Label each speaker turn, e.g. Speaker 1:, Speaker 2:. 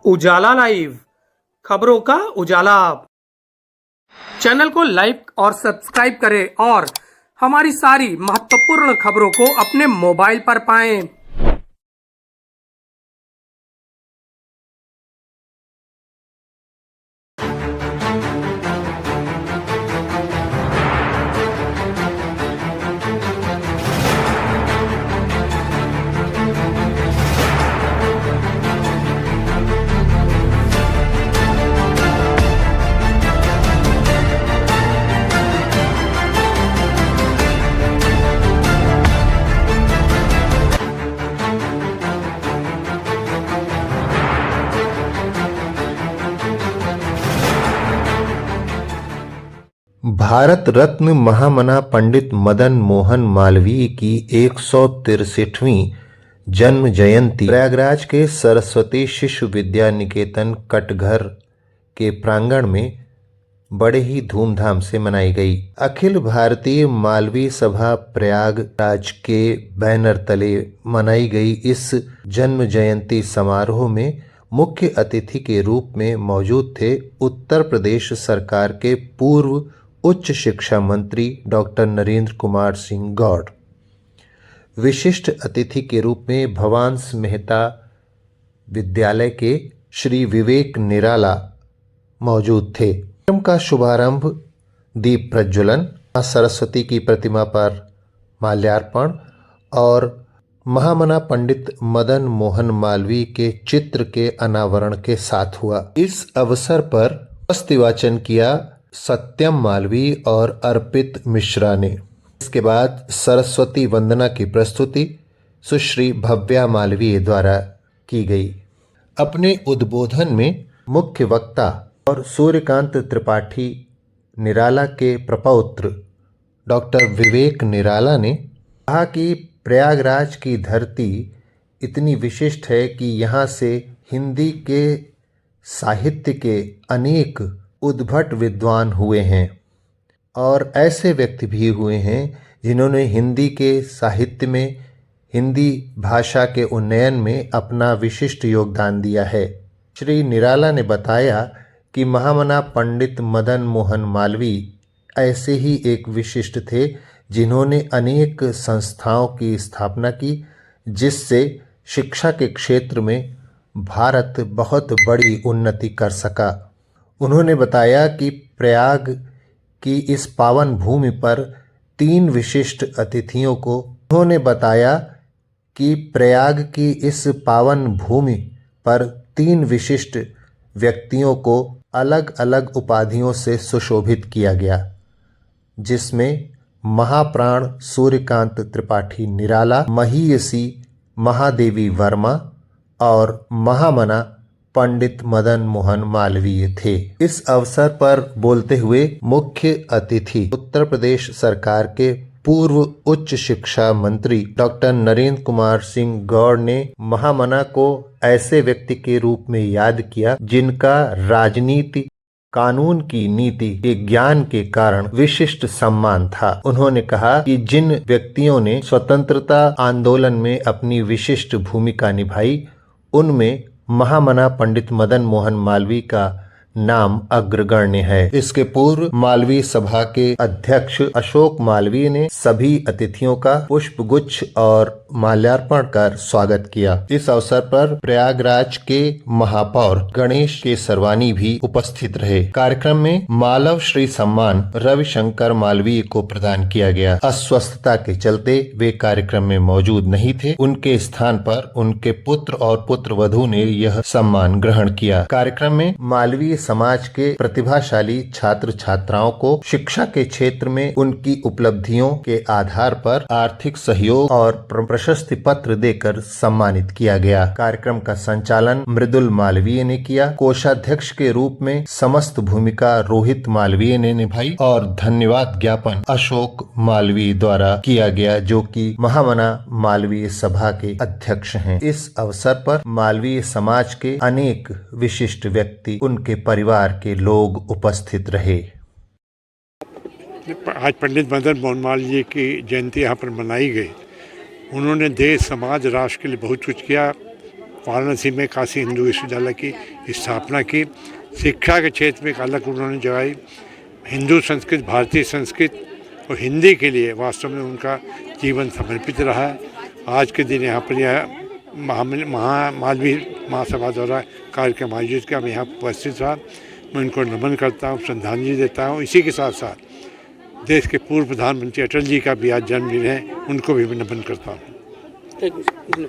Speaker 1: उजाला live, खबरों का उजाला। Channel को लाइक और सब्सक्राइब करें और हमारी सारी महत्वपूर्ण खबरों को अपने मोबाइल पर पाएं।
Speaker 2: भारत रत्न महामना पंडित मदन मोहन मालवीय की 163वीं जन्म जयंती प्रयागराज के सरस्वती शिशु विद्या निकेतन कटघर के प्रांगण में बड़े ही धूमधाम से मनाई गई। अखिल भारतीय मालवीय सभा प्रयागराज के बैनर तले मनाई गई इस जन्म जयंती समारोह में मुख्य अतिथि के रूप में मौजूद थे उत्तर प्रदेश सरकार के पूर्व उच्च शिक्षा मंत्री डॉक्टर नरेंद्र कुमार सिंह गौड़। विशिष्ट अतिथि के रूप में भवांस मेहता विद्यालय के श्री विवेक निराला मौजूद थे। कार्यक्रम का शुभारंभ दीप प्रज्वलन, मां सरस्वती की प्रतिमा पर माल्यार्पण और महामना पंडित मदन मोहन मालवीय के चित्र के अनावरण के साथ हुआ। इस अवसर पर वाचन किया सत्यम मालवीय और अर्पित मिश्रा ने। इसके बाद सरस्वती वंदना की प्रस्तुति सुश्री भव्या मालवीय द्वारा की गई। अपने उद्बोधन में मुख्य वक्ता और सूर्यकांत त्रिपाठी निराला के प्रपौत्र डॉक्टर विवेक निराला ने कहा कि प्रयागराज की धरती इतनी विशिष्ट है कि यहाँ से हिंदी के साहित्य के अनेक उद्भट विद्वान हुए हैं और ऐसे व्यक्ति भी हुए हैं जिन्होंने हिंदी के साहित्य में, हिंदी भाषा के उन्नयन में अपना विशिष्ट योगदान दिया है। श्री निराला ने बताया कि महामना पंडित मदन मोहन मालवीय ऐसे ही एक विशिष्ट थे जिन्होंने अनेक संस्थाओं की स्थापना की, जिससे शिक्षा के क्षेत्र में भारत बहुत बड़ी उन्नति कर सका। उन्होंने बताया कि प्रयाग की इस पावन भूमि पर तीन विशिष्ट अतिथियों को उन्होंने बताया कि प्रयाग की इस पावन भूमि पर तीन विशिष्ट व्यक्तियों को अलग अलग उपाधियों से सुशोभित किया गया, जिसमें महाप्राण सूर्यकांत त्रिपाठी निराला, महीयसी महादेवी वर्मा और महामना पंडित मदन मोहन मालवीय थे। इस अवसर पर बोलते हुए मुख्य अतिथि उत्तर प्रदेश सरकार के पूर्व उच्च शिक्षा मंत्री डॉक्टर नरेंद्र कुमार सिंह गौड़ ने महामना को ऐसे व्यक्ति के रूप में याद किया जिनका राजनीति, कानून की नीति के ज्ञान के कारण विशिष्ट सम्मान था। उन्होंने कहा कि जिन व्यक्तियों ने स्वतंत्रता आंदोलन में अपनी विशिष्ट भूमिका निभाई, उनमें महामना पंडित मदन मोहन मालवीय का नाम अग्रगण्य है। इसके पूर्व मालवीय सभा के अध्यक्ष अशोक मालवीय ने सभी अतिथियों का पुष्पगुच्छ और माल्यार्पण कर स्वागत किया। इस अवसर पर प्रयागराज के महापौर गणेश केसरवानी भी उपस्थित रहे। कार्यक्रम में मालव श्री सम्मान रविशंकर मालवीय को प्रदान किया गया। अस्वस्थता के चलते वे कार्यक्रम में मौजूद नहीं थे। उनके स्थान पर उनके पुत्र और पुत्रवधू ने यह सम्मान ग्रहण किया। कार्यक्रम में मालवीय समाज के प्रतिभाशाली छात्र छात्राओं को शिक्षा के क्षेत्र में उनकी उपलब्धियों के आधार पर आर्थिक सहयोग और प्रशस्ति पत्र देकर सम्मानित किया गया। कार्यक्रम का संचालन मृदुल मालवीय ने किया। कोषाध्यक्ष के रूप में समस्त भूमिका रोहित मालवीय ने निभाई और धन्यवाद ज्ञापन अशोक मालवीय द्वारा किया गया, जो कि महामना मालवीय सभा के अध्यक्ष हैं। इस अवसर पर मालवीय समाज के अनेक विशिष्ट व्यक्ति, उनके परिवार के लोग उपस्थित रहे।
Speaker 3: आज पंडित मदन मोहन मालवीय की जयंती यहाँ पर मनाई गई। उन्होंने देश, समाज, राष्ट्र के लिए बहुत कुछ किया वाराणसी में काशी हिंदू विश्वविद्यालय की स्थापना की। शिक्षा के क्षेत्र में एक अलग उन्होंने जगाई। हिंदू संस्कृत, भारतीय संस्कृत और हिंदी के लिए वास्तव में उनका जीवन समर्पित रहा है। आज के दिन यहाँ पर यह मालवीय महासभा द्वारा कार्यक्रम आयोजित किया, मैं यहाँ उपस्थित रहा। मैं उनको नमन करता हूँ, श्रद्धांजलि देता हूँ। इसी के साथ साथ देश के पूर्व प्रधानमंत्री अटल जी का भी आज जन्मदिन है, उनको भी मैं नमन करता हूँ।
Speaker 1: Thank you.